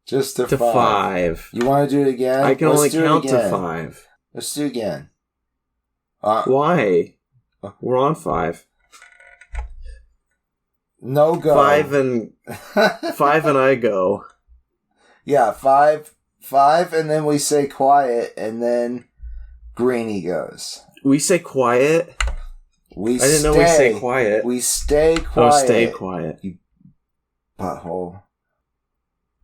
Just to 5. You want to do it again? I can only count to 5. Let's do it again. Why? We're on 5. No go. 5 and I go. Yeah, 5, and then we say quiet, and then Greenie goes. We say quiet? I didn't know we say quiet. We stay quiet. Oh, stay quiet. You butthole.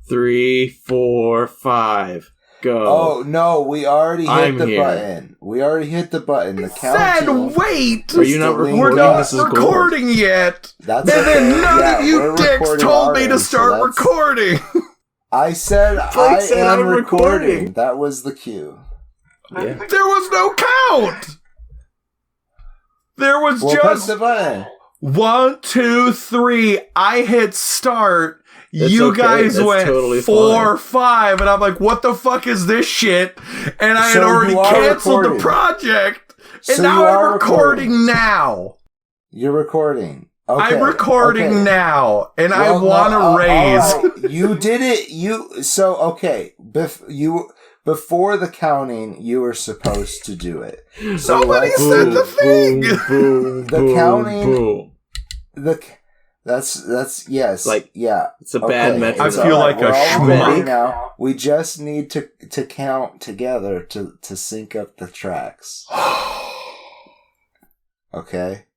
3, 4, 5. Go. Oh, no, we already hit the button. We already hit the button. The countdown. Wait! Are you not recording? We're not recording yet! That's and okay. then none of you dicks told me to start recording! I said I am recording. That was the cue. Yeah. There was no count! There was press the button. 1, 2, 3. I hit start. That's you okay. guys That's went totally 4, 5, and I'm like, what the fuck is this shit? And I had already canceled the project, and now I'm recording now. You're recording. Okay. I'm recording now, and I want to raise. Right. You did it. Before the counting, you were supposed to do it. So nobody said the thing. The counting. That's yes. Like, yeah. It's a bad metric. I feel like a schmuck now. We just need to count together to sync up the tracks. Okay.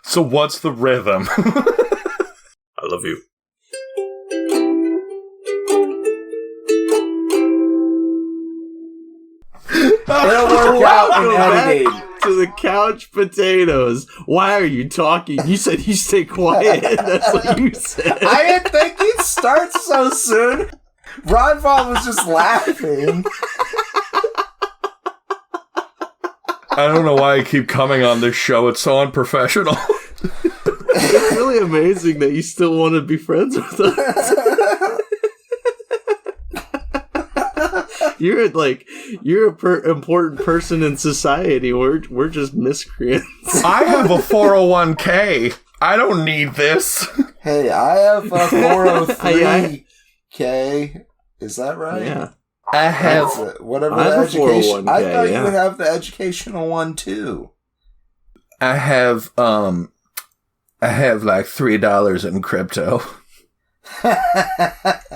So what's the rhythm? I love you. It'll work out in editing. To the couch potatoes. Why are you talking? You said you stay quiet. That's what you said. I didn't think you'd start so soon. Ragnvald was just laughing. I don't know why I keep coming on this show. It's so unprofessional. It's really amazing that you still want to be friends with us. You're an important person in society. We're just miscreants. I have a 401k. I don't need this. Hey, I have a 403k. Is that right? Yeah. I have whatever I the have education. 401k, I thought yeah. you would have the educational one too. I have like $3 in crypto.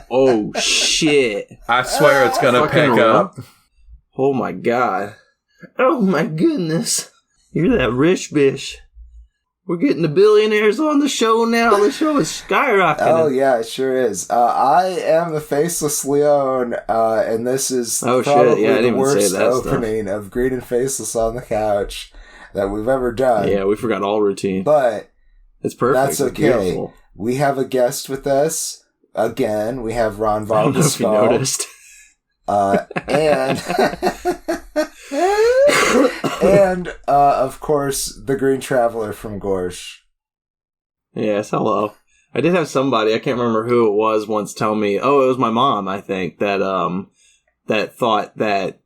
Oh shit! I swear it's gonna pick up. Oh my god! Oh my goodness! You're that rich bitch. We're getting the billionaires on the show now. The show is skyrocketing. Oh yeah, it sure is. I am the Faceless Leon, and this is probably the worst opening of Green and Faceless on the Couch that we've ever done. Yeah, we forgot all routine. But it's perfect. That's okay. Beautiful. We have a guest with us. Again, we have Ragnvald the Scald. I don't know if you noticed. And of course, the Green Traveler from Gorsh. Yes, hello. I did have somebody, I can't remember who it was, once tell me, oh, it was my mom, I think, that thought that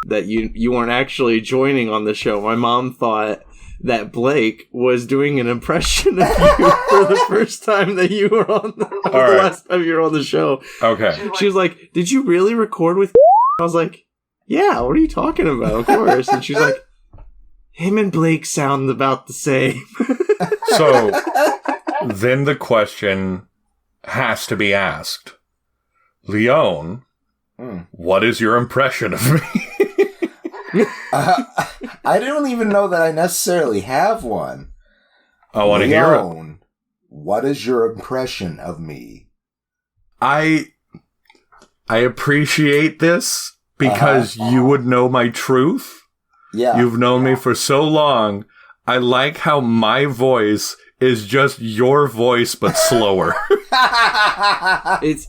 that you weren't actually joining on the show. My mom thought that Blake was doing an impression of you for the first time that you were on the last time you were on the show. Okay. She was like, did you really record with I was like, yeah, what are you talking about? Of course. And she's like, him and Blake sound about the same. So, then the question has to be asked. Leon, what is your impression of me? I don't even know that I necessarily have one. I want to hear it. What is your impression of me? I appreciate this because you would know my truth. Yeah. You've known me for so long. I like how my voice is just your voice, but slower. It's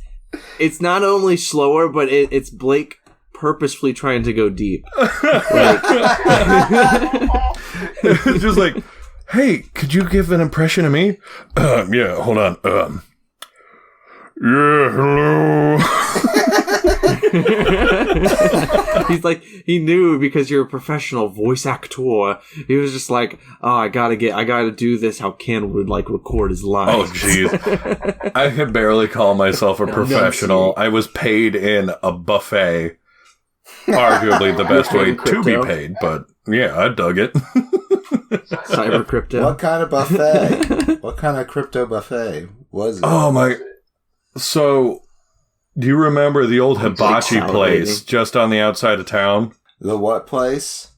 not only slower, but it's Blake purposefully trying to go deep. It's just like, hey, could you give an impression of me? Yeah, hold on. Yeah, hello. He's like, he knew because you're a professional voice actor. He was just like, oh, I gotta do this how Ken would like record his lines. Oh, jeez. I could barely call myself a professional. I was paid in a buffet. Arguably the best way to be paid, but yeah, I dug it. Cyber crypto. What kind of buffet? What kind of crypto buffet was it? Oh my. So, do you remember the old hibachi place just on the outside of town? The what place?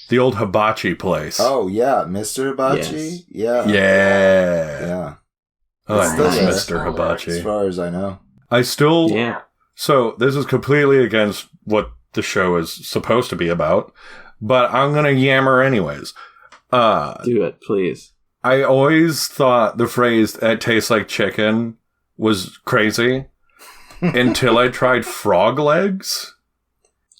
The old hibachi place. Oh, yeah. Mr. Hibachi? Yeah. Yes. Yeah. Oh, I miss Mr. Hibachi. As far as I know. I still... Yeah. So, this is completely against what the show is supposed to be about, but I'm gonna yammer anyways. Do it, please. I always thought the phrase, "it tastes like chicken," was crazy until I tried frog legs.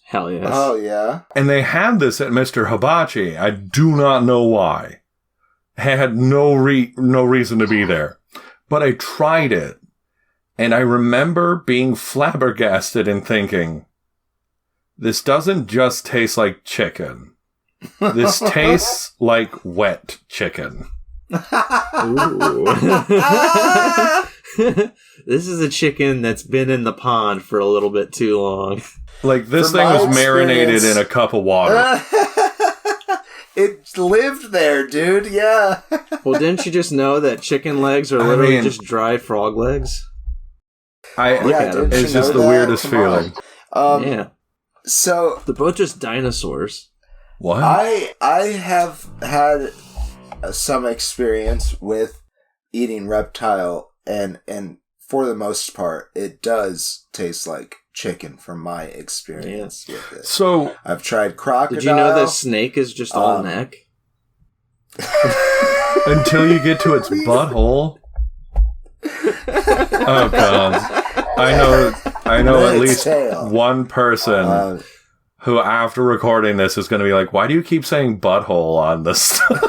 Hell yes. Oh, yeah. And they had this at Mr. Hibachi. I do not know why. It had no reason to be there. But I tried it, and I remember being flabbergasted and thinking, this doesn't just taste like chicken. This tastes like wet chicken. This is a chicken that's been in the pond for a little bit too long. Like, this thing was marinated in a cup of water. It lived there, dude, yeah. Well, didn't you just know that chicken legs are literally just dried frog legs? It's just the weirdest feeling. Yeah. So they're both just dinosaurs. What? I have had some experience with eating reptile, and for the most part, it does taste like chicken from my experience with it. So I've tried crocodile. Did you know that snake is just all neck? Until you get to its butthole. Oh god. I know at least one person who, after recording this, is going to be like, why do you keep saying butthole on this stuff?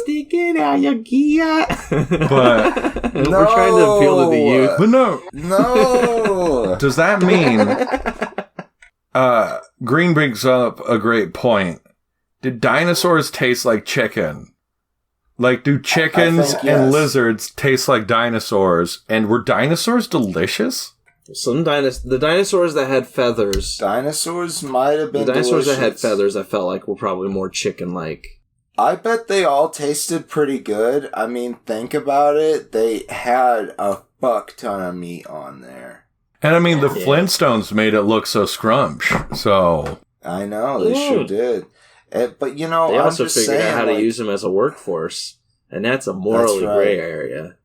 Sticking out your gear. But we're trying to appeal to the youth. But no. Does that mean Green brings up a great point. Did dinosaurs taste like chicken? Like, do chickens and lizards taste like dinosaurs? And were dinosaurs delicious? The dinosaurs that had feathers. Dinosaurs might have been The dinosaurs delicious. that had feathers, I felt like, were probably more chicken-like. I bet they all tasted pretty good. I mean, think about it. They had a fuck ton of meat on there. And I mean, the Flintstones made it look so scrump. So I know, they sure did. But, you know, they also I'm just figured saying, out how to use them as a workworforce. And that's a morally gray area.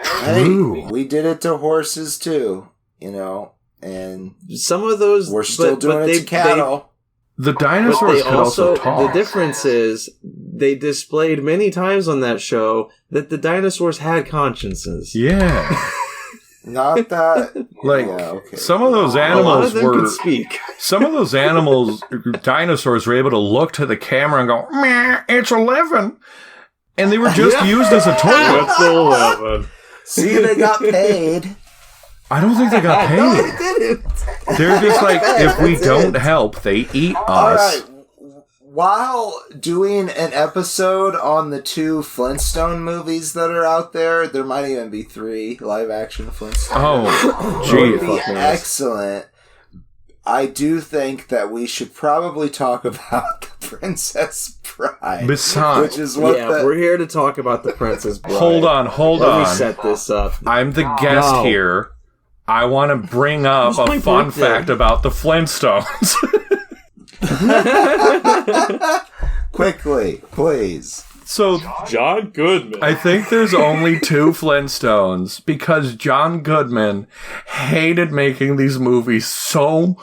Hey, we did it to horses, too. You know, and some of those we're still doing it to cattle. The dinosaurs could also talk. The difference is they displayed many times on that show that the dinosaurs had consciences. Yeah. Not that some of those animals could speak. Some of those dinosaurs were able to look to the camera and go, "Meh, it's 11." And they were just used as a toy. It's 11. See, they got paid. I don't think they got paid. No, they didn't. They're just like, if we don't help, they eat us. All right. While doing an episode on the 2 Flintstone movies that are out there, there might even be 3 live-action Flintstones. Oh, gee. Would be excellent. I do think that we should probably talk about the Princess Bride. Besides, which is what we're here to talk about the Princess Bride. Hold on. Let me set this up. I'm the guest here. I want to bring up a fun fact about the Flintstones. Quickly, please. So, John Goodman. I think there's only 2 Flintstones because John Goodman hated making these movies so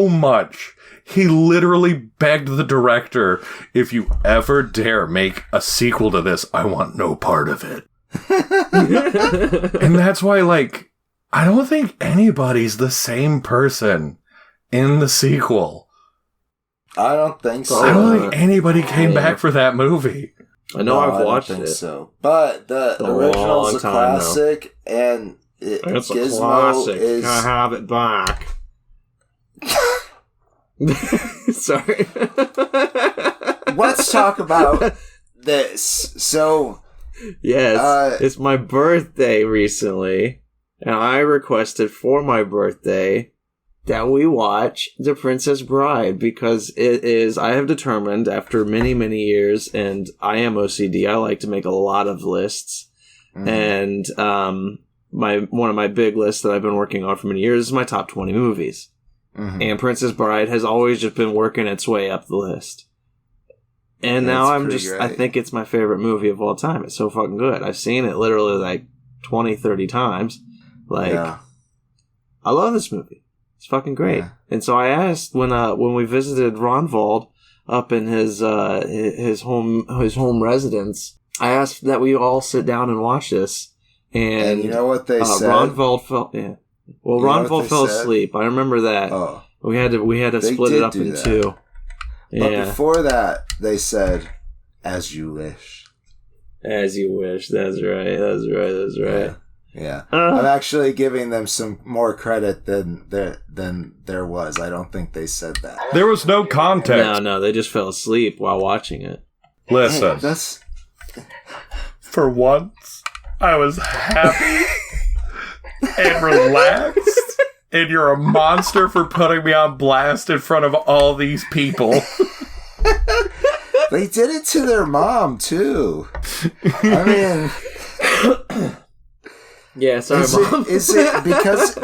much. He literally begged the director, if you ever dare make a sequel to this, I want no part of it. And that's why, like, I don't think anybody's the same person in the sequel. I don't think so. I don't think anybody came back for that movie. I know I've watched it. So. But the original's a classic, and it's Gizmo a classic. is... Can I have it back? Sorry. Let's talk about this. So, yes, it's my birthday recently, and I requested for my birthday that we watch The Princess Bride, because it is, I have determined after many, many years, and I am OCD, I like to make a lot of lists, and one of my big lists that I've been working on for many years is my top 20 movies. And Princess Bride has always just been working its way up the list. And now I think it's my favorite movie of all time. It's so fucking good. I've seen it literally like 20, 30 times. I love this movie. It's fucking great. Yeah. And so I asked when we visited Ragnvald up in his home residence, I asked that we all sit down and watch this. And you know what they said? Ragnvald fell asleep. I remember that. Oh. We had to split it up in two. But before that, they said, "As you wish." As you wish. That's right. Yeah. I'm actually giving them some more credit than there was. I don't think they said that. There was no context. No, they just fell asleep while watching it. Listen. For once, I was happy and relaxed. And you're a monster for putting me on blast in front of all these people. They did it to their mom, too. I mean... Yeah, sorry, Mom. Is it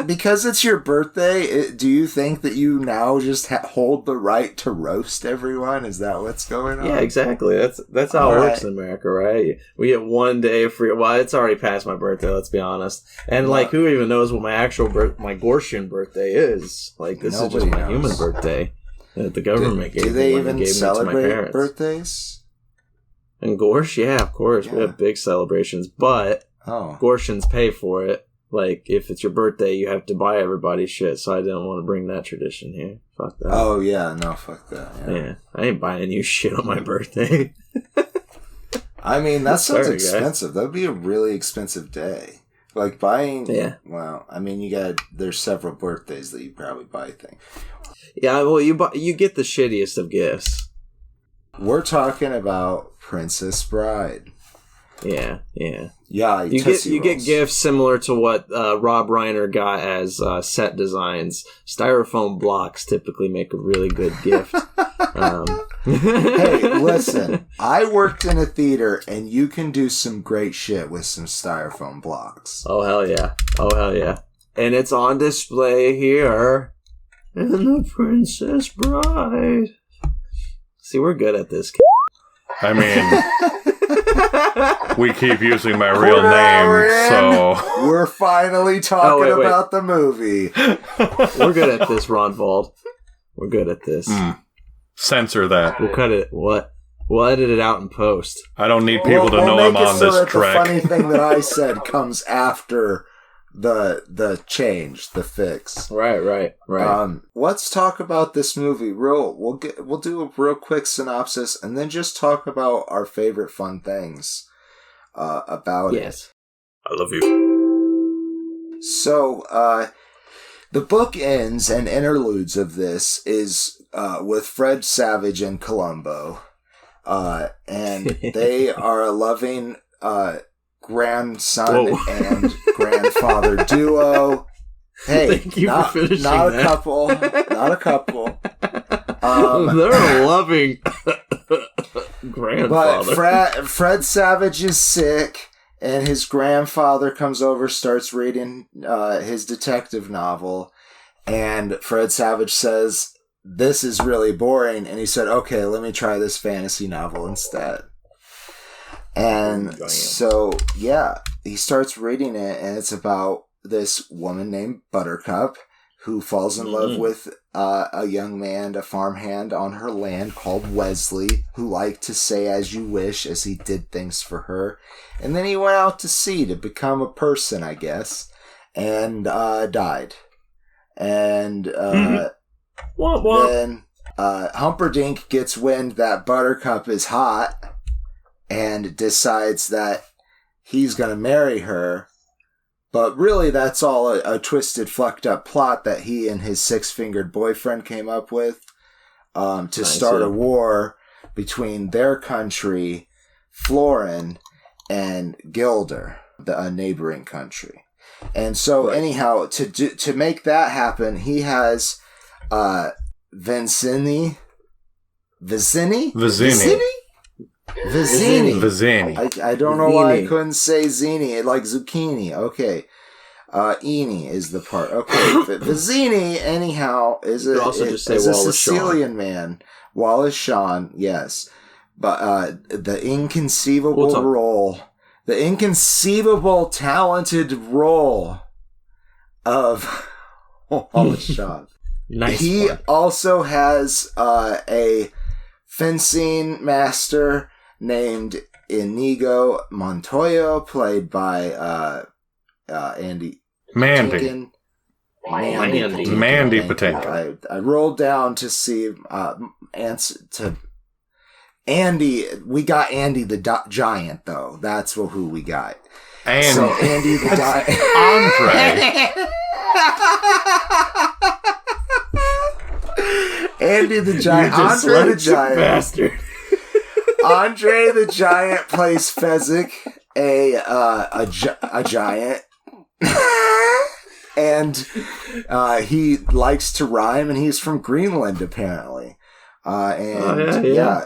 because it's your birthday, do you think that you now just hold the right to roast everyone? Is that what's going on? Yeah, exactly. That's how it works in America, right? We get one day free. Well, it's already past my birthday, let's be honest. And, who even knows what my actual my Gortian birthday is? This is just my human birthday that the government gave me. Do they even celebrate birthdays? In Gorsh? Yeah, of course. Yeah. We have big celebrations, but... Gortians pay for it. If it's your birthday, you have to buy everybody shit, so I didn't want to bring that tradition here. Fuck that. Oh, yeah. No, fuck that. Yeah. I ain't buying you shit on my birthday. I mean, that sounds expensive. That would be a really expensive day. Buying... Yeah. Well, I mean, there's several birthdays that you probably buy things. Yeah, well, you get the shittiest of gifts. We're talking about Princess Bride. Yeah. Yeah, you get gifts similar to what Rob Reiner got as set designs. Styrofoam blocks typically make a really good gift. Hey, listen, I worked in a theater, and you can do some great shit with some styrofoam blocks. Oh hell yeah! And it's on display here in the Princess Bride. See, we're good at this. I mean. We keep using my real name, so... We're finally talking about the movie. We're good at this, Ragnvald. We're good at this. Censor that. We'll cut it. What? We'll edit it out in post. I don't need people to know I'm on this track. The funny thing that I said comes after the change, the fix. Right. Let's talk about this movie. We'll do a real quick synopsis, and then just talk about our favorite fun things about it. Yes. I love you. So, the bookends and interludes of this is with Fred Savage and Columbo, and they are a loving grandson and grandfather duo. Hey, thank you for finishing that. Not a couple. They're a loving grandfather. But Fred Savage is sick, and his grandfather comes over, starts reading his detective novel, and Fred Savage says, "This is really boring," and he said, "Okay, let me try this fantasy novel instead." And so, yeah, he starts reading it, and it's about this woman named Buttercup who falls in love with a young man, a farmhand on her land called Wesley, who liked to say "as you wish" as he did things for her. And then he went out to sea to become a person, I guess, and died. And then Humperdinck gets wind that Buttercup is hot and decides that he's going to marry her. But really, that's all a twisted, fucked up plot that he and his six-fingered boyfriend came up with. to start a war between their country, Florin, and Gilder, a neighboring country. And so, anyhow, to make that happen, he has Vizini. I don't know why I couldn't say zini, like zucchini. Okay. Eni is the part. Okay. Vizini, anyhow, is a Sicilian man. Wallace Shawn, yes. But the inconceivable talented role of Wallace Shawn. Nice. He also has a fencing master named Inigo Montoya, played by Mandy Patinkin. I rolled down to see answer to Andy. We got Andy the Giant, though. That's who we got. So Andy the Giant. Andre. Andy the Giant. Andre the Giant. Bastard. Andre the Giant plays Fezzik, a giant. And he likes to rhyme, and he's from Greenland, apparently.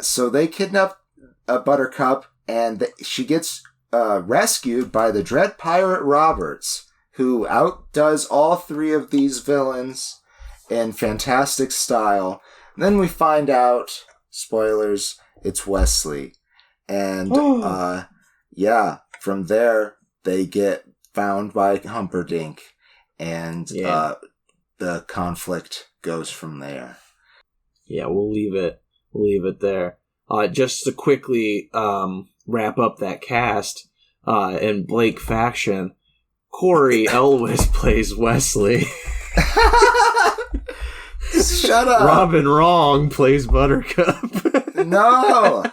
So they kidnap Buttercup, and she gets rescued by the Dread Pirate Roberts, who outdoes all three of these villains in fantastic style. And then we find out, spoilers, it's Wesley. And, from there, they get found by Humperdinck, and the conflict goes from there. Yeah, we'll leave it there. Just to quickly wrap up that cast, in Blake faction, Corey Elwes plays Wesley. Shut up. Robin Wrong plays Buttercup. No.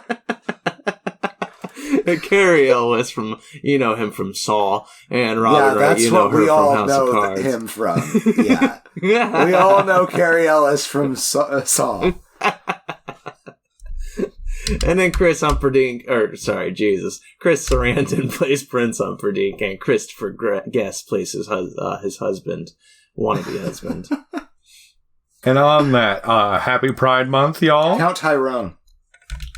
Carrie Elwes from, him from Saw, and Robin Wright, that's what we all from House of know Cards. him from. Yeah. We all know Carrie Elwes from Saw. And then Chris Sarandon plays Prince Humperdinck, and Christopher Guest plays his husband, wannabe husband. And on that, happy Pride Month, y'all. Count Tyrone.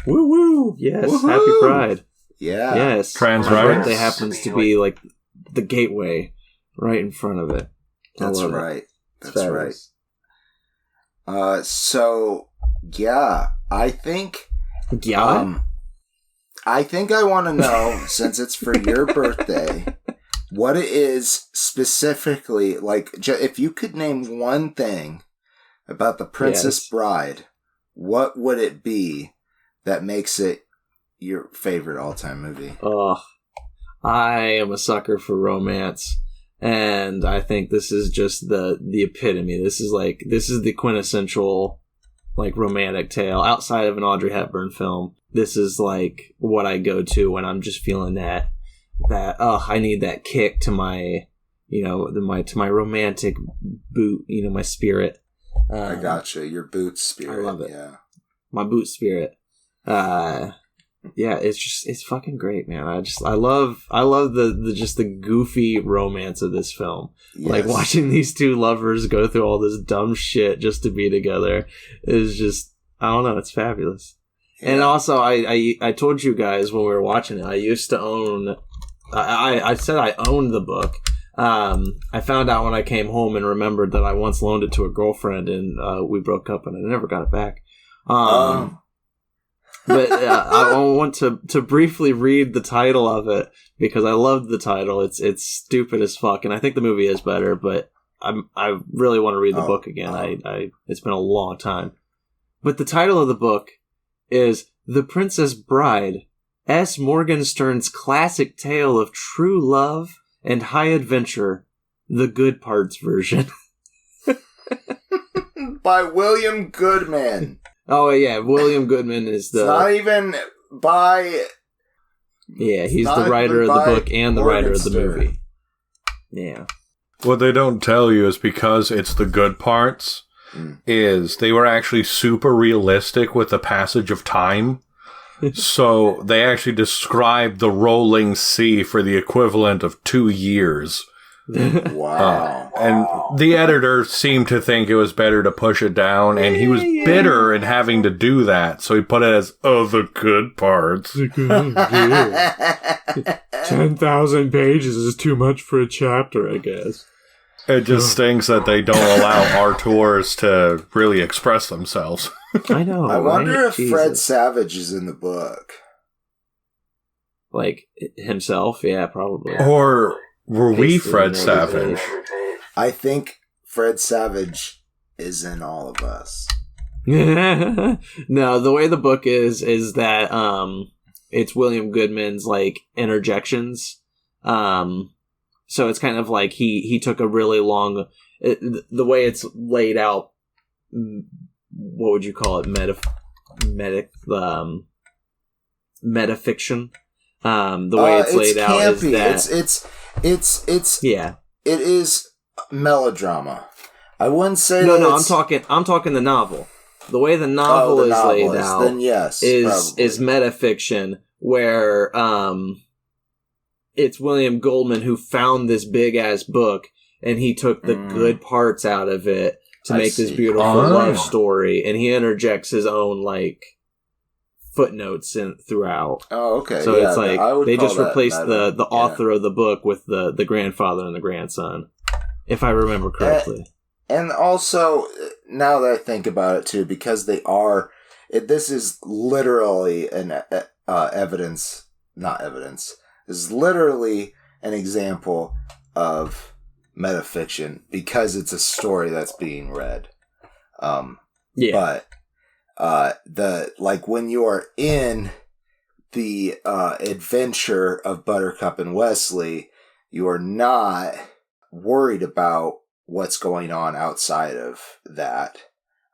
Woo woo! Yes, Woo-hoo! Happy Pride. Yeah. Yes. Trans My rights. birthday happens to be like the gateway right in front of it. That's right. It's That's fabulous. right. I think. Yeah. I think I want to know, since it's for your birthday, what it is specifically, like, if you could name one thing about The Princess Bride, what would it be that makes it your favorite all-time movie? Oh, I am a sucker for romance, and I think this is just the epitome. This is the quintessential, like, romantic tale outside of an Audrey Hepburn film. This is like what I go to when I'm just feeling that I need that kick to my, to my romantic boot, my spirit. I gotcha. Your boot spirit. I love it. Yeah. My boot spirit. It's fucking great, man. I love the goofy romance of this film. Yes. Like, watching these two lovers go through all this dumb shit just to be together is just, I don't know, it's fabulous. Yeah. And also, I told you guys when we were watching it, I used to own, I said I owned the book. I found out when I came home and remembered that I once loaned it to a girlfriend, and we broke up and I never got it back. But I want to briefly read the title of it because I loved the title. It's stupid as fuck, and I think the movie is better. But I really want to read the book again. It's been a long time. But the title of the book is The Princess Bride, S. Morgenstern's classic tale of true love and high adventure, the good parts version. By William Goodman. Oh, yeah, William Goodman is the... It's not even by... Yeah, he's the writer of the book and the writer of the movie. Yeah. What they don't tell you is because it's the good parts, is they were actually super realistic with the passage of time. So they actually described the rolling sea for the equivalent of 2 years. Wow. And the editor seemed to think it was better to push it down, and he was bitter in having to do that, so he put it as, the good parts. 10,000 pages is too much for a chapter, I guess. It just stinks that they don't allow auteurs to really express themselves. I know. I wonder if Jesus. Fred Savage is in the book. Like, himself? Yeah, probably. Or were we Pasted Fred in Savage? I think Fred Savage is in all of us. No, the way the book is that it's William Goodman's like interjections. So it's kind of like he took a really long the way it's laid out. What would you call it? Metafiction. The way it's laid out is that it's yeah. It is melodrama. I wouldn't say No, that I'm talking the novel. The way the novel is laid out then yes, is metafiction, where it's William Goldman who found this big ass book and he took the good parts out of it to make this beautiful love story, and he interjects his own like footnotes throughout. Oh, okay. So it's like they just replaced the author of the book with the grandfather and the grandson, if I remember correctly. And also, now that I think about it too, because this is literally an this is literally an example of metafiction because it's a story that's being read. But when you are in the adventure of Buttercup and Wesley, you are not worried about what's going on outside of that.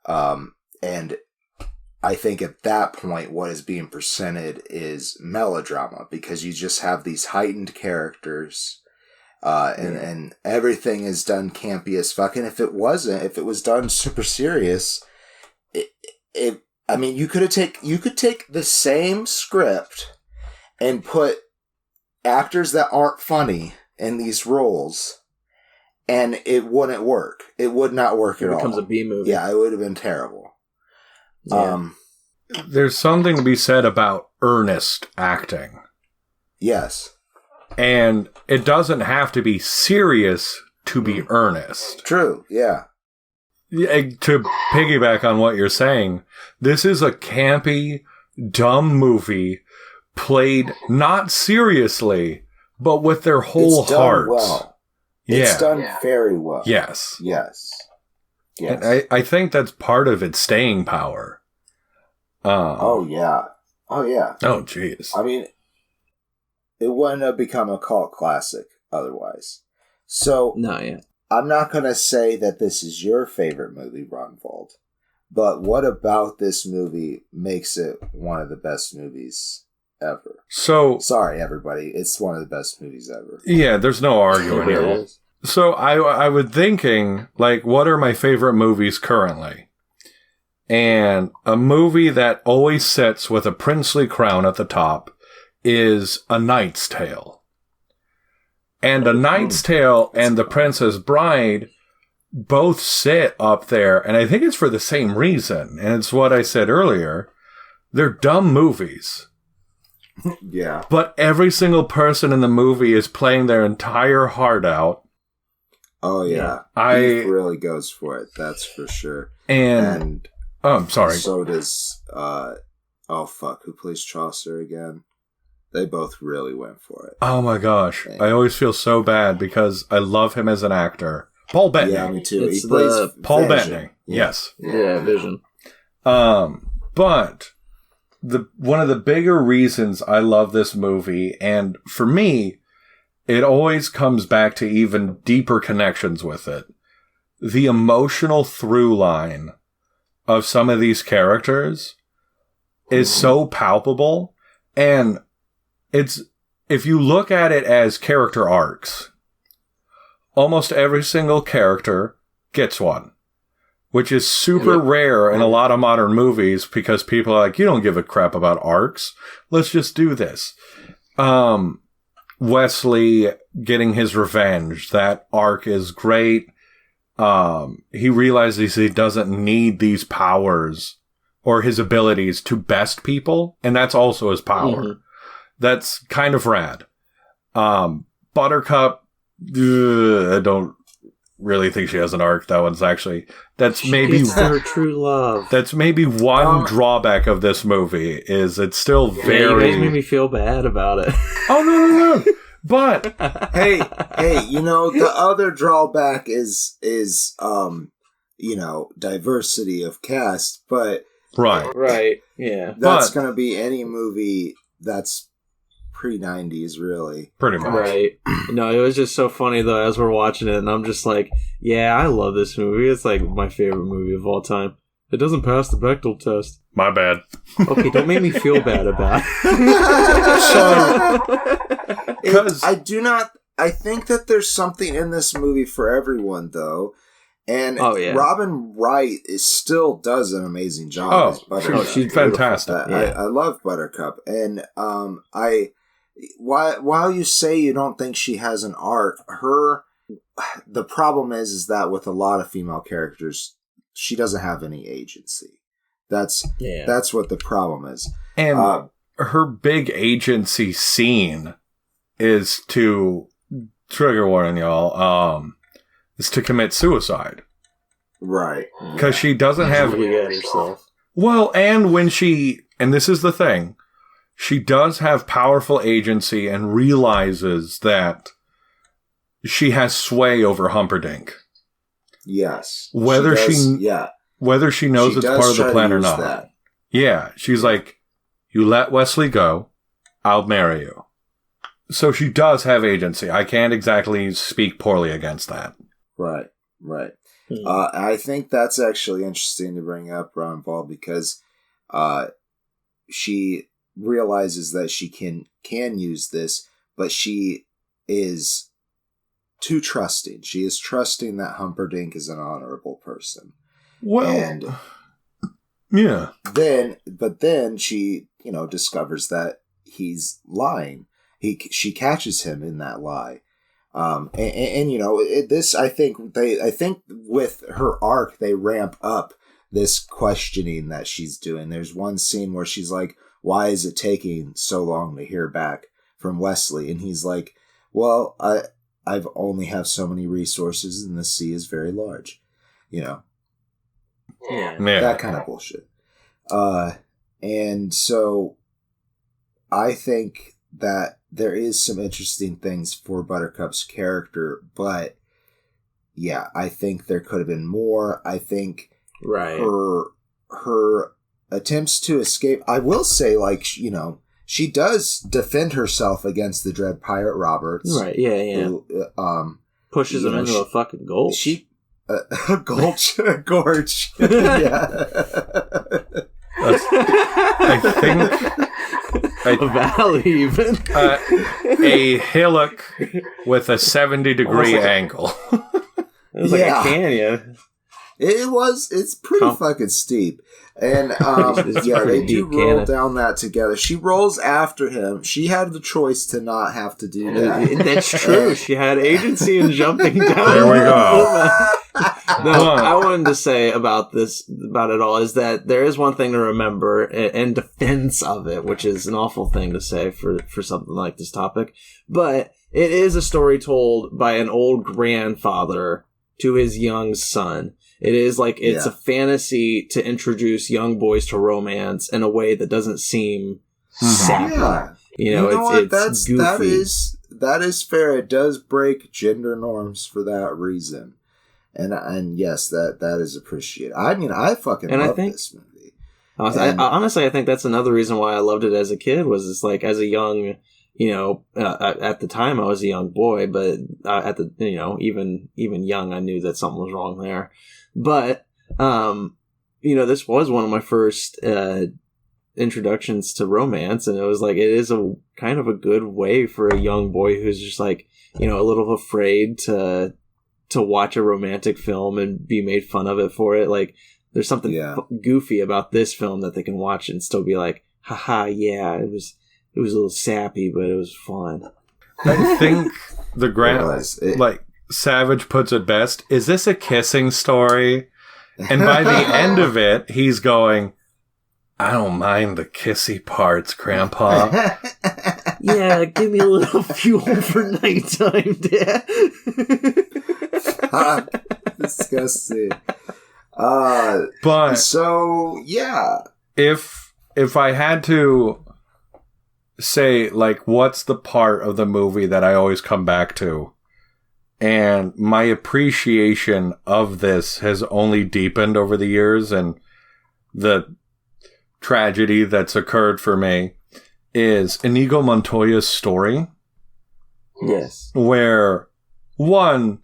And I think at that point, what is being presented is melodrama, because you just have these heightened characters, and everything is done campy as fuck. And if it was done super serious, you could take the same script and put actors that aren't funny in these roles, and it wouldn't work. It would not work at all. It becomes a B movie. Yeah, it would have been terrible. Yeah. There's something to be said about earnest acting. Yes. And it doesn't have to be serious to be earnest. True, yeah. To piggyback on what you're saying, this is a campy, dumb movie played not seriously, but with their whole heart. Well. It's done very well. Yes. And I think that's part of its staying power. Oh, yeah. Oh, jeez. I mean, it wouldn't have become a cult classic otherwise. So, I'm not going to say that this is your favorite movie, Ragnvald, but what about this movie makes it one of the best movies ever? So, sorry, everybody. It's one of the best movies ever. Yeah, there's no arguing here. So I was thinking, like, what are my favorite movies currently? And a movie that always sits with a princely crown at the top is A Knight's Tale. And A Knight's Tale and The Princess Bride both sit up there, and I think it's for the same reason. And it's what I said earlier. They're dumb movies. Yeah. But every single person in the movie is playing their entire heart out. Oh, yeah. He really goes for it, that's for sure. And I'm sorry. So does, who plays Chaucer again? They both really went for it. Oh my gosh. I always feel so bad because I love him as an actor. Paul Bettany. Yeah, me too. He plays Paul Bettany. Yes. Yeah, Vision. But one of the bigger reasons I love this movie, and for me, it always comes back to even deeper connections with it. The emotional through line of some of these characters is so palpable, and if you look at it as character arcs, almost every single character gets one. which is super rare in a lot of modern movies because people are like, you don't give a crap about arcs. Let's just do this. Wesley getting his revenge. That arc is great. He realizes he doesn't need these powers or his abilities to best people, and that's also his power. Mm-hmm. That's kind of rad. Buttercup, I don't really think she has an arc. That one's actually maybe her true love. That's maybe one drawback of this movie is it's still very. You guys made me feel bad about it. Oh no! But hey, the other drawback is diversity of cast, but right, yeah, that's gonna be any movie that's pre-90s, really. Pretty much. Right. No, it was just so funny, though, as we're watching it, and I'm just like, yeah, I love this movie. It's, like, my favorite movie of all time. It doesn't pass the Bechdel test. My bad. Okay, don't make me feel bad about it. I think that there's something in this movie for everyone, though. And Robin Wright still does an amazing job. She's fantastic. I love Buttercup. And while you say you don't think she has an arc, the problem is that with a lot of female characters, she doesn't have any agency. That's what the problem is. And her big agency scene is to, trigger warning y'all, is to commit suicide. Right. Because she doesn't have... herself. Well, and and this is the thing, she does have powerful agency and realizes that she has sway over Humperdinck. Yes. Whether she knows it's part of the plan or not. That. Yeah. She's like, you let Wesley go, I'll marry you. So she does have agency. I can't exactly speak poorly against that. Right. I think that's actually interesting to bring up, Ragnvald, because she realizes that she can use this, but she is too trusting. She is trusting that Humperdinck is an honorable person. Well, and yeah. Then she, discovers that he's lying. She catches him in that lie. This, I think with her arc, they ramp up this questioning that she's doing. There's one scene where she's like, why is it taking so long to hear back from Wesley? And he's like, well, I've only have so many resources and the sea is very large, Yeah. That kind of bullshit. And so I think that there is some interesting things for Buttercup's character, but yeah, I think there could have been more. I think her attempts to escape, I will say, she does defend herself against the Dread Pirate Roberts. Right, yeah. Who, pushes him into a fucking gulch. Gorge. Yeah. I think... A valley, even. A hillock with a 70-degree angle. It was like a canyon. It's pretty fucking steep. And they do roll down that together. She rolls after him. She had the choice to not have to do that. That's true. She had agency in jumping down. There we go. No, I wanted to say about it all, is that there is one thing to remember in defense of it, which is an awful thing to say for something like this topic. But it is a story told by an old grandfather to his young son. It is it's a fantasy to introduce young boys to romance in a way that doesn't seem sappy. Yeah. It's goofy. That is fair. It does break gender norms for that reason. And yes, that is appreciated. I mean, I fucking love this movie. Honestly, I think that's another reason why I loved it as a kid, was it's like, as a young, at the time I was a young boy, but at the, even young, I knew that something was wrong there. But, this was one of my first introductions to romance, and it was like, it is a kind of a good way for a young boy who's just like, a little afraid to to watch a romantic film and be made fun of it for it. Like, there's something goofy about this film that they can watch and still be like, haha, yeah, it was a little sappy, but it was fun. I think like Savage puts it best. Is this a kissing story? And by the end of it, he's going, I don't mind the kissy parts, Grandpa. Yeah, give me a little fuel for nighttime, Dad. Disgusting. But so yeah, if I had to say, like, what's the part of the movie that I always come back to, and my appreciation of this has only deepened over the years, and the tragedy that's occurred for me is Inigo Montoya's story. Yes. Where one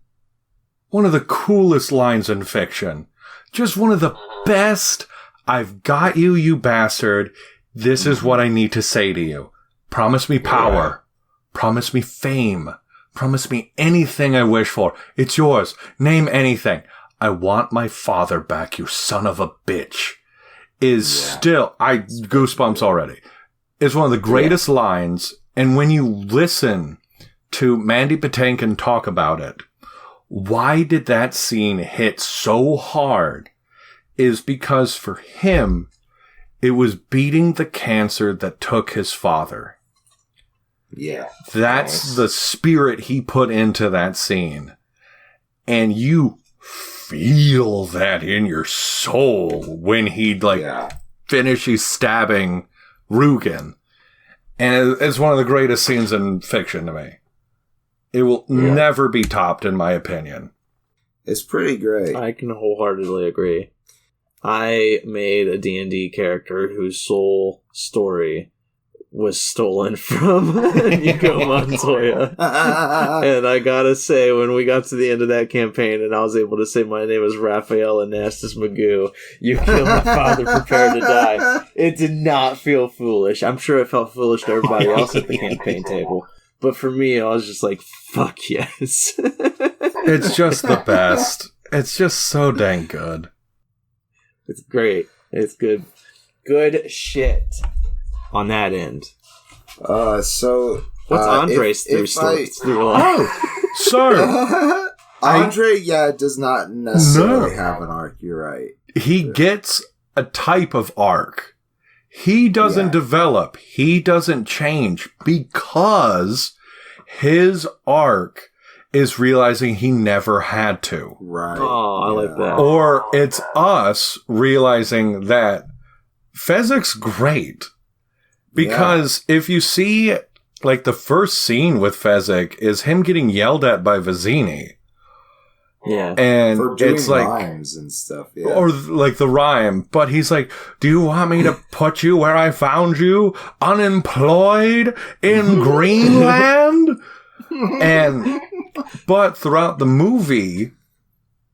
of the coolest lines in fiction, just one of the best, I've got you, you bastard. This is what I need to say to you. Promise me power. Promise me fame. Promise me anything I wish for. It's yours. Name anything. I want my father back, you son of a bitch. Still, goosebumps already. It's one of the greatest lines. And when you listen to Mandy Patinkin talk about it, why did that scene hit so hard is because for him, it was beating the cancer that took his father. Yeah. That's the spirit he put into that scene. And you feel that in your soul when he finishes stabbing Rugen. And it's one of the greatest scenes in fiction to me. It will never be topped, in my opinion. It's pretty great. I can wholeheartedly agree. I made a D&D character whose soul story was stolen from Inigo Montoya. And I gotta say, when we got to the end of that campaign and I was able to say my name is Raphael Anastas Magoo, you killed my father, prepare to die, it did not feel foolish. I'm sure it felt foolish to everybody else at the campaign table. But for me, I was just like, fuck yes. It's just the best. It's just so dang good. It's great. It's good. Good shit. On that end. So what's Andre's through life? Oh, so Andre, does not necessarily have an arc. You're right. He gets a type of arc. He doesn't develop. He doesn't change because his arc is realizing he never had to. Right. Oh, I like that. Or it's us realizing that Fezzik's great. Because if you see, like, the first scene with Fezzik is him getting yelled at by Vizzini. Yeah. And for doing it's like rhymes and stuff, or like the rhyme, but he's like, do you want me to put you where I found you? Unemployed in Greenland? But throughout the movie,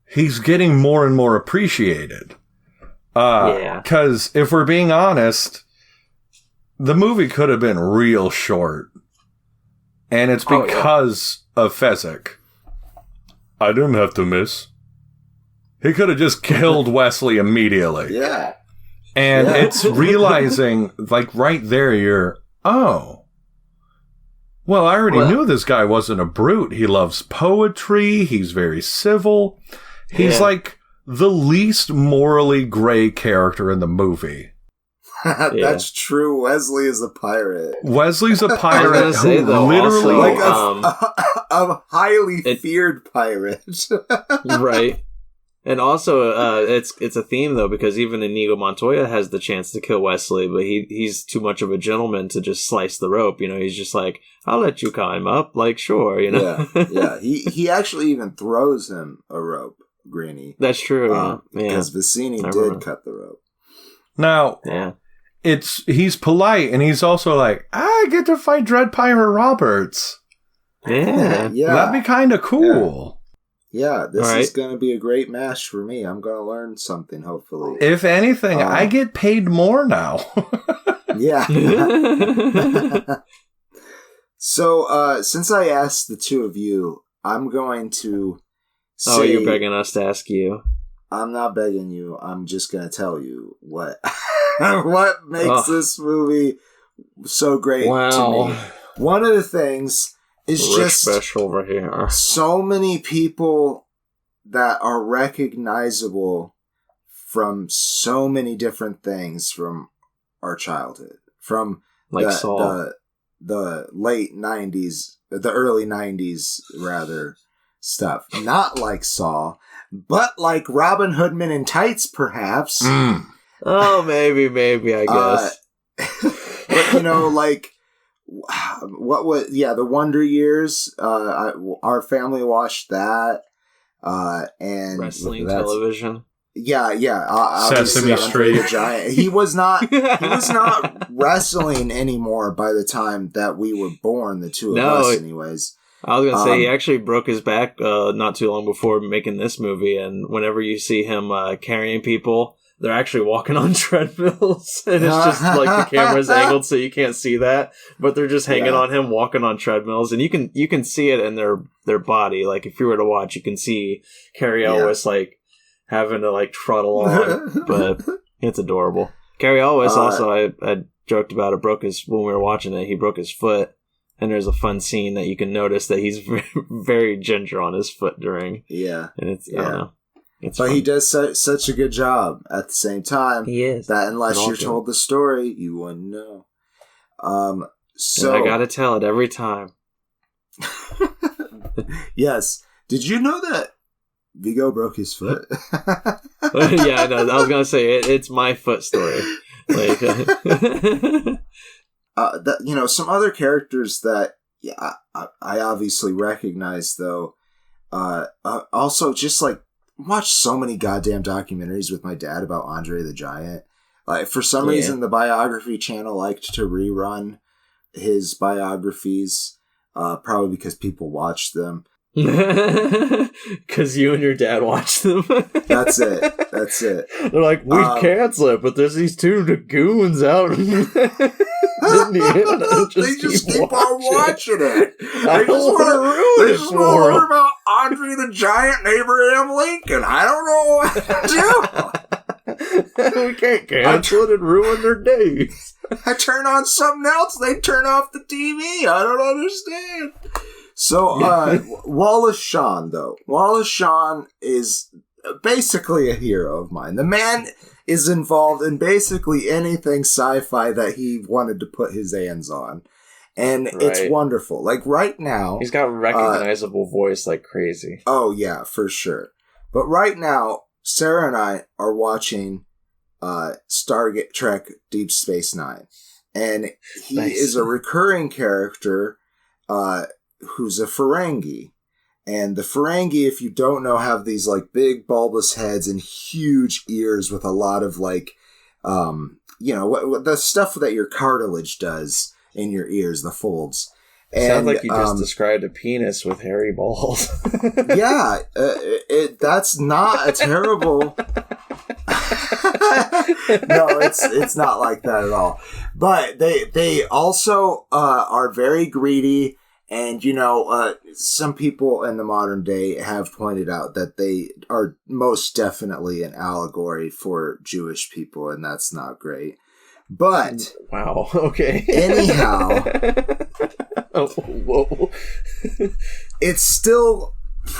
he's getting more and more appreciated. Because if we're being honest, the movie could have been real short. And it's because of Fezzik. I didn't have to miss. He could have just killed Wesley immediately. Yeah. And it's realizing, like, right there, well, I already knew this guy wasn't a brute. He loves poetry. He's very civil. He's like the least morally gray character in the movie. That's true. Wesley is a pirate. Wesley's a pirate who literally... a highly feared pirate. Right. And also, it's a theme, though, because even Inigo Montoya has the chance to kill Wesley, but he's too much of a gentleman to just slice the rope. You know, he's just like, I'll let you climb up. Like, sure, you know? Yeah. He actually even throws him a rope, Greenie. That's true, because Vizzini did cut the rope. Now... Yeah. He's polite, and he's also like, I get to fight Dread Pirate Roberts. Yeah. That'd be kind of cool. Yeah, this is going to be a great match for me. I'm going to learn something, hopefully. If anything, I get paid more now. Yeah. So, since I asked the two of you, I'm going to Oh, you're begging us to ask you. I'm not begging you. I'm just going to tell you what what makes this movie so great to me. One of the things is just special over here. So many people that are recognizable from so many different things from our childhood. From like the late 90s, the early 90s, rather, stuff. Not like Saw, but like Robin Hood Men in Tights, perhaps. Oh, maybe, I guess. But, you know, like, what was, the Wonder Years, our family watched that, and wrestling television. Sesame Street. The Giant. He was not wrestling anymore by the time that we were born, the two of us anyways. I was going to say, he actually broke his back not too long before making this movie, and whenever you see him carrying people, they're actually walking on treadmills, and it's just like the camera's angled so you can't see that, but they're just hanging on him, walking on treadmills, and you can see it in their body. Like, if you were to watch, you can see Carrie Elwes, like, having to, like, trottle on, but it's adorable. Carrie Elwes also, I joked about it, when we were watching it, he broke his foot. And there's a fun scene that you can notice that he's very ginger on his foot during. Yeah. And it's, I don't know. But fun. He does such a good job at the same time. He is. That unless you're told the story, you wouldn't know. So and I gotta tell it every time. Yes. Did you know that Viggo broke his foot? Yeah, no, I was gonna say, it's my foot story. Like... you know, some other characters that I obviously recognize, though. Also, just like watch so many goddamn documentaries with my dad about Andre the Giant. Like, for some reason, the Biography channel liked to rerun his biographies, probably because people watched them. Because you and your dad watched them. That's it. They're like, we cancel it, but there's these two goons out. They just keep on watching it. I don't want to ruin it for them. Learn about Andre the Giant and Abraham Lincoln. I don't know what to do. We can't cancel it and ruin their days. I turn on something else, they turn off the TV. I don't understand. So, Wallace Shawn, though. Wallace Shawn is basically a hero of mine. The man is involved in basically anything sci-fi that he wanted to put his hands on. And it's wonderful. Like, right now... He's got a recognizable voice like crazy. Oh, yeah, for sure. But right now, Sarah and I are watching Star Trek Deep Space Nine. And he is a recurring character who's a Ferengi. And the Ferengi, if you don't know, have these like big bulbous heads and huge ears with a lot of like, you know, what the stuff that your cartilage does in your ears, the folds. Sounds like you just described a penis with hairy balls. Yeah, that's not a terrible... No, it's not like that at all. But they also are very greedy. And, you know, some people in the modern day have pointed out that they are most definitely an allegory for Jewish people, and that's not great. But... Wow, okay. Anyhow... Whoa. It's still...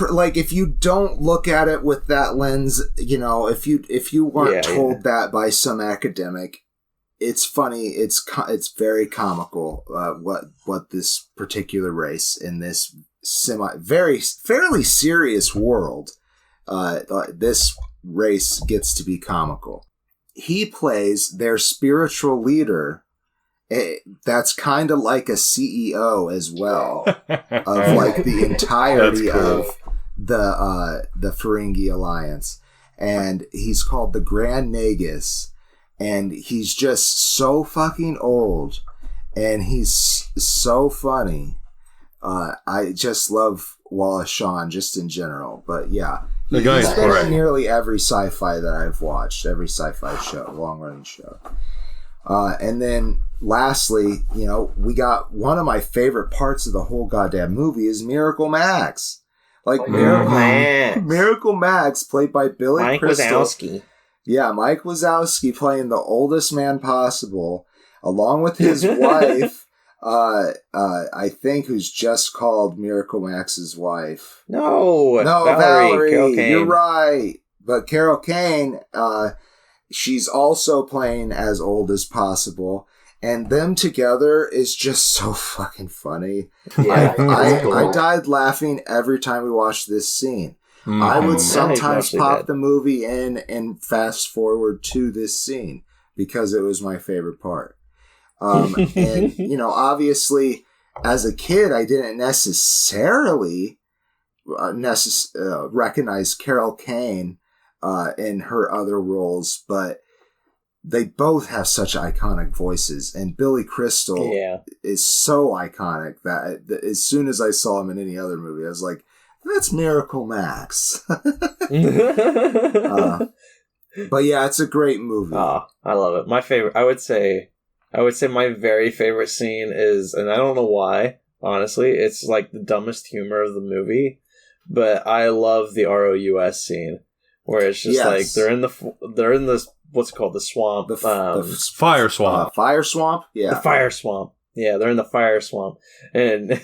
Like, if you don't look at it with that lens, you know, if you weren't told that by some academic... It's funny. It's very comical. What this particular race in this fairly serious world, this race gets to be comical. He plays their spiritual leader. That's kind of like a CEO as well of like the entirety of the Ferengi Alliance, and he's called the Grand Nagus. And he's just so fucking old. And he's so funny. I just love Wallace Shawn just in general. But yeah. He's been in nearly every sci-fi that I've watched. Every sci-fi show. Long-running show. And then lastly, you know, we got one of my favorite parts of the whole goddamn movie is Miracle Max. Like Miracle Max, played by Billy Mike Crystal. Wazowski. Yeah, Mike Wazowski playing the oldest man possible, along with his wife, I think, who's just called Miracle Max's wife. No, Valerie, you're right. But Carol Kane, she's also playing as old as possible. And them together is just so fucking funny. Yeah, I died laughing every time we watched this scene. I would sometimes pop the movie in and fast forward to this scene because it was my favorite part. And, obviously, as a kid, I didn't necessarily recognize Carol Kane in her other roles, but they both have such iconic voices, and Billy Crystal is so iconic that as soon as I saw him in any other movie, I was like, that's Miracle Max. But yeah, it's a great movie. Oh, I love it. My favorite, I would say my very favorite scene is, and I don't know why, honestly, it's like the dumbest humor of the movie, but I love the ROUS scene where it's just like they're in the what's it called? The swamp. The fire swamp. Fire swamp? Yeah. The fire swamp. Yeah, they're in the fire swamp. And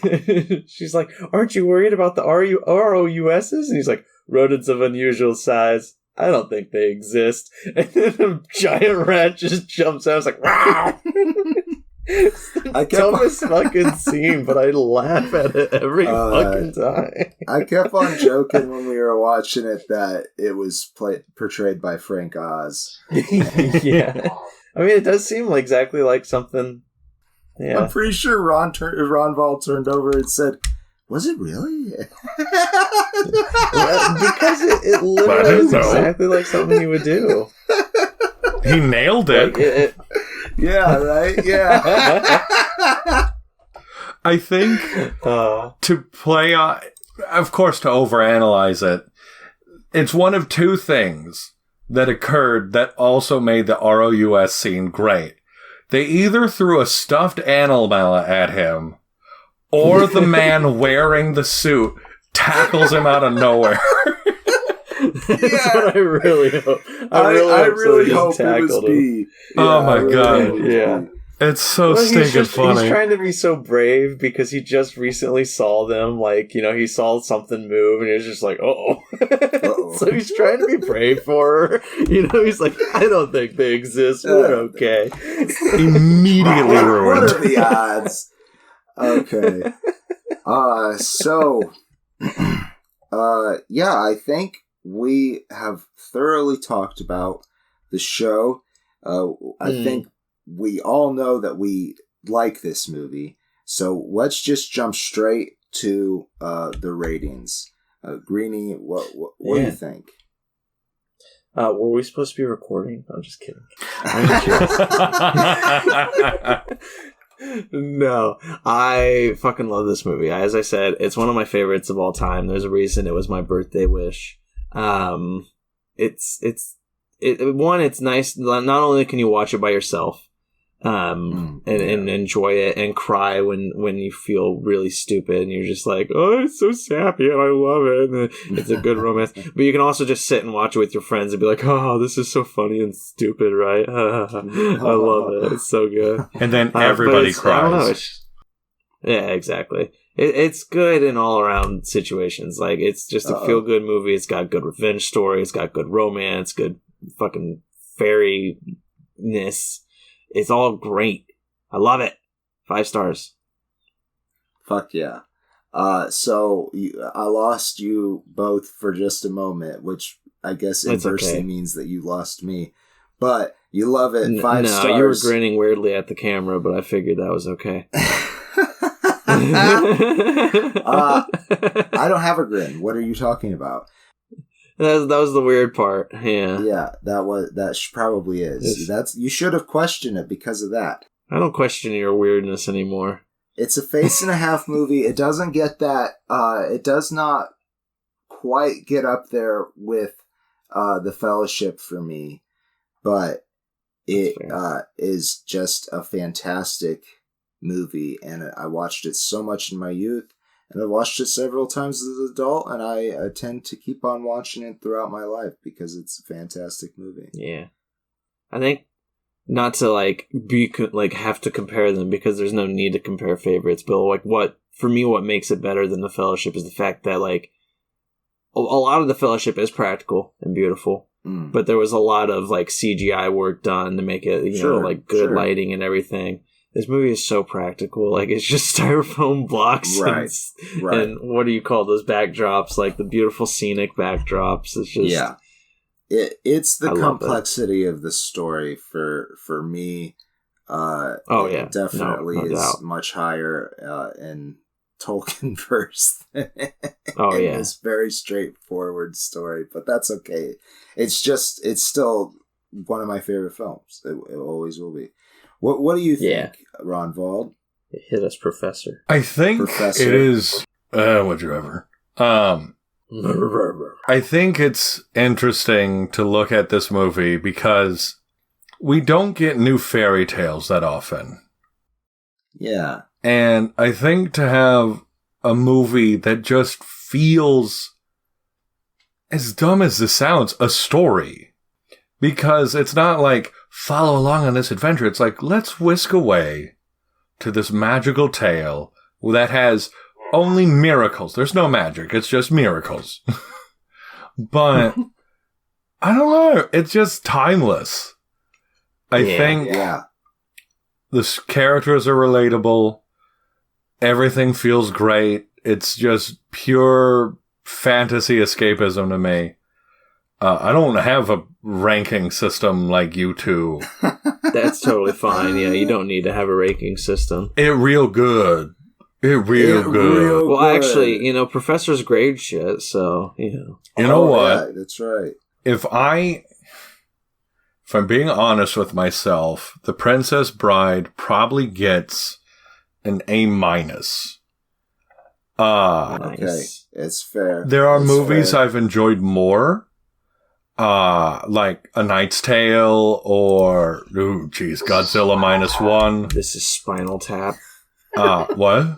she's like, aren't you worried about the ROUSs? And he's like, rodents of unusual size. I don't think they exist. And then a giant rat just jumps out. I was like, wow! It's the dumbest fucking scene, but I laugh at it every fucking time. I kept on joking when we were watching it that it was portrayed by Frank Oz. Yeah. I mean, it does seem exactly like something. Yeah. I'm pretty sure Ragnvald turned over and said, was it really? Because it literally is exactly like something he would do. He nailed it. Yeah, right? Yeah. I think to play on, of course, to overanalyze it, it's one of two things that occurred that also made the ROUS scene great. They either threw a stuffed animal at him, or the man wearing the suit tackles him out of nowhere. That's what I really hope. I really hope it was B. Oh my god. Yeah. It's so stinking funny. He's trying to be so brave because he just recently saw them. Like, he saw something move and he was just like, uh-oh. So he's trying to be brave for her. He's like, I don't think they exist. We're okay. Immediately ruined. What are the odds? Okay. I think we have thoroughly talked about the show. I think we all know that we like this movie. So let's just jump straight to the ratings. Greenie, what do you think? Were we supposed to be recording? I'm just kidding. No, I fucking love this movie. As I said, it's one of my favorites of all time. There's a reason it was my birthday wish. It's nice. Not only can you watch it by yourself, and enjoy it and cry when you feel really stupid and you're just like, oh, it's so sappy and I love it. And it's a good romance. But you can also just sit and watch it with your friends and be like, oh, this is so funny and stupid, right? I love it. It's so good. And then everybody cries. I don't know, yeah, exactly. It's good in all around situations. Like, it's just a feel good movie. It's got good revenge story. It's got good romance, good fucking fairy-ness. It's all great. I love it. 5 stars. Fuck yeah. So I lost you both for just a moment, which I guess inversely means that you lost me. But you love it. 5 stars. No, you were grinning weirdly at the camera, but I figured that was okay. I don't have a grin. What are you talking about? That was the weird part. Yeah, that probably is. You should have questioned it because of that. I don't question your weirdness anymore. It's a face and a half movie. It doesn't get that. It does not quite get up there with The Fellowship for me, but it is just a fantastic movie, and I watched it so much in my youth, And I've watched it several times as an adult, and I tend to keep on watching it throughout my life because it's a fantastic movie. Yeah. I think not to have to compare them because there's no need to compare favorites, but what makes it better than The Fellowship is the fact that a lot of The Fellowship is practical and beautiful, but there was a lot of CGI work done to make it, good lighting and everything. This movie is so practical. It's just styrofoam blocks. Right. And what do you call those backdrops? The beautiful scenic backdrops. It's just... Yeah. It's the complexity of the story for me. Definitely no doubt. Much higher in Tolkien verse. This very straightforward story, but that's okay. It's still one of my favorite films. It always will be. What do you think, Ragnvald? Hit us, Professor. I think it is... whatever. I think it's interesting to look at this movie because we don't get new fairy tales that often. Yeah. And I think to have a movie that just feels, as dumb as this sounds, a story. Because it's not follow along on this adventure. It's let's whisk away to this magical tale that has only miracles. There's no magic. It's just miracles. But I don't know. It's just timeless. I think the characters are relatable. Everything feels great. It's just pure fantasy escapism to me. I don't have a ranking system like you two. That's totally fine. Yeah, you don't need to have a ranking system. It real good. Good. Well, actually, professors grade shit, so, You know what? Yeah, that's right. If I'm being honest with myself, The Princess Bride probably gets an A-. Nice. Okay, it's fair. There are movies I've enjoyed more, like A Knight's Tale or, Godzilla -1. This is Spinal Tap. What?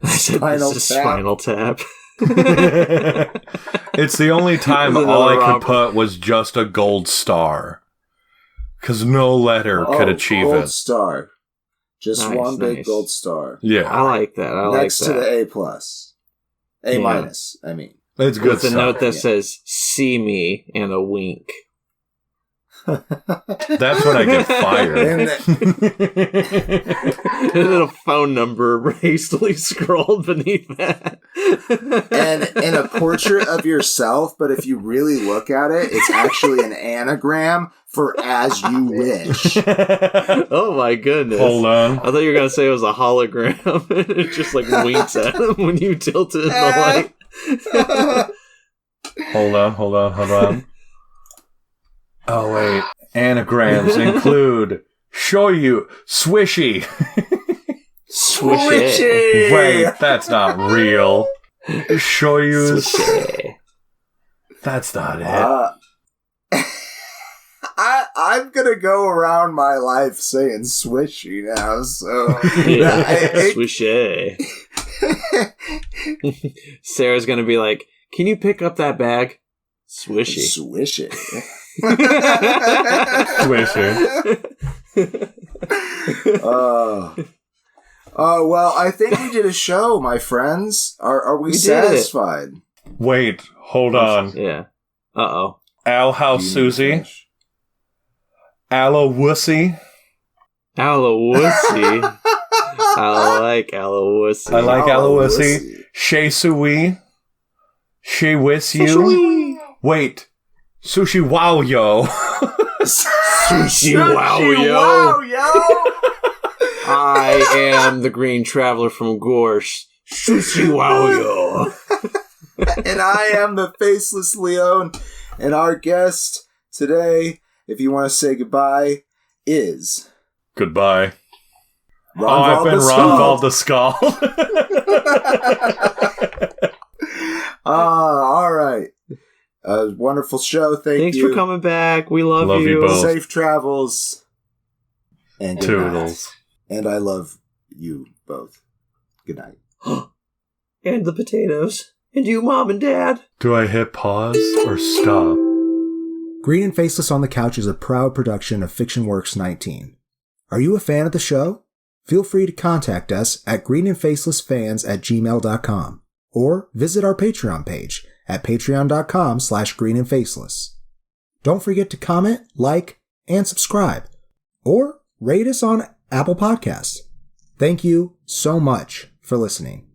I said this is Spinal Tap. It's the only time all I could put was just a gold star. Because no letter could achieve gold it. Star. Just one big gold star. Yeah. I like that. Next to the A+. A-, I mean. It's good with a note that says, see me, and a wink. That's when I get fired. And then a phone number hastily scrolled beneath that. and a portrait of yourself, but if you really look at it, it's actually an anagram for as you wish. Oh my goodness. Hold on. I thought you were going to say it was a hologram. It just winks at him when you tilt it in the light. Hold on. Oh, wait. Anagrams include Shoyu, Swishy. Swishy. Wait, that's not real. Shoyu's. Swishy. That's not it. I'm gonna go around my life saying swishy now, so... Swishy. Sarah's gonna be like, can you pick up that bag? Swishy. Swishy. Swisher. Well, I think we did a show, my friends. Are we satisfied? Wait, hold on. Yeah. Uh-oh. Al House Susie. Alawussy. Alawussy. I like Alawussy. I like Alawussy. Shay Sui. Shay Wiss You. Wait. Sushi Wow Yo. Sushi Wow Yo. I am the Green Traveler from Gorsh. Sushi Wow Yo. And I am the Faceless Leon. And our guest today, if you want to say goodbye, is... Goodbye. I've been Ragnvald the Scald. All right. Wonderful show. Thanks for coming back. We love you both. Safe travels. And good Toodles. night. And I love you both. Good night. And the potatoes. And you, Mom and Dad. Do I hit pause or stop? Green and Faceless on the Couch is a proud production of FictionWorks 19. Are you a fan of the show? Feel free to contact us at greenandfacelessfans@gmail.com or visit our Patreon page at patreon.com/greenandfaceless. Don't forget to comment, like, and subscribe, or rate us on Apple Podcasts. Thank you so much for listening.